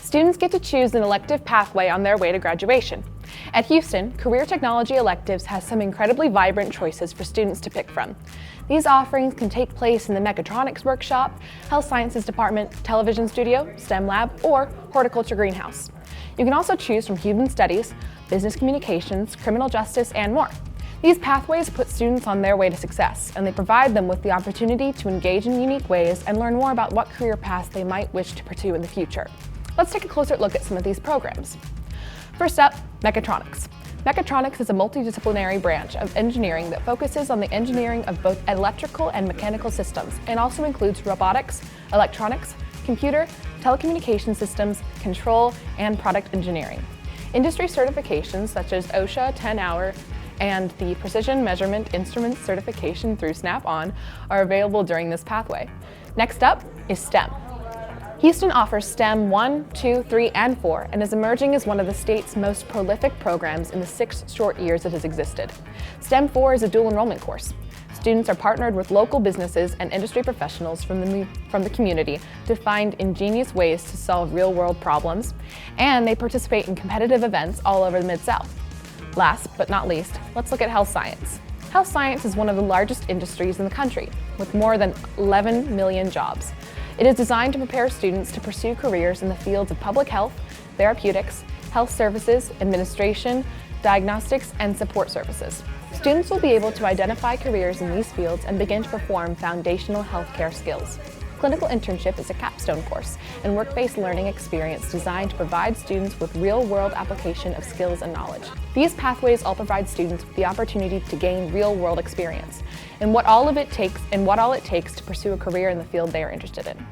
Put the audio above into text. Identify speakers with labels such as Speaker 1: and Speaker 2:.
Speaker 1: Students get to choose an elective pathway on their way to graduation. At Houston, Career Technology Electives has some incredibly vibrant choices for students to pick from. These offerings can take place in the Mechatronics workshop, Health Sciences Department, Television Studio, STEM Lab, or Horticulture Greenhouse. You can also choose from Human Studies, Business Communications, Criminal Justice, and more. These pathways put students on their way to success, and they provide them with the opportunity to engage in unique ways and learn more about what career paths they might wish to pursue in the future. Let's take a closer look at some of these programs. First up, Mechatronics. Mechatronics is a multidisciplinary branch of engineering that focuses on the engineering of both electrical and mechanical systems, and also includes robotics, electronics, computer, telecommunication systems, control, and product engineering. Industry certifications such as OSHA 10-hour and the Precision Measurement Instruments certification through Snap-on are available during this pathway. Next up is STEM. Houston offers STEM 1, 2, 3, and 4 and is emerging as one of the state's most prolific programs in the 6 short years it has existed. STEM 4 is a dual enrollment course. Students are partnered with local businesses and industry professionals from the community to find ingenious ways to solve real-world problems, and they participate in competitive events all over the Mid-South. Last but not least, let's look at health science. Health science is one of the largest industries in the country, with more than 11 million jobs. It is designed to prepare students to pursue careers in the fields of public health, therapeutics, health services, administration, diagnostics, and support services. Students will be able to identify careers in these fields and begin to perform foundational healthcare skills. Clinical internship is a capstone course and work-based learning experience designed to provide students with real-world application of skills and knowledge. These pathways all provide students with the opportunity to gain real-world experience and what all it takes to pursue a career in the field they are interested in.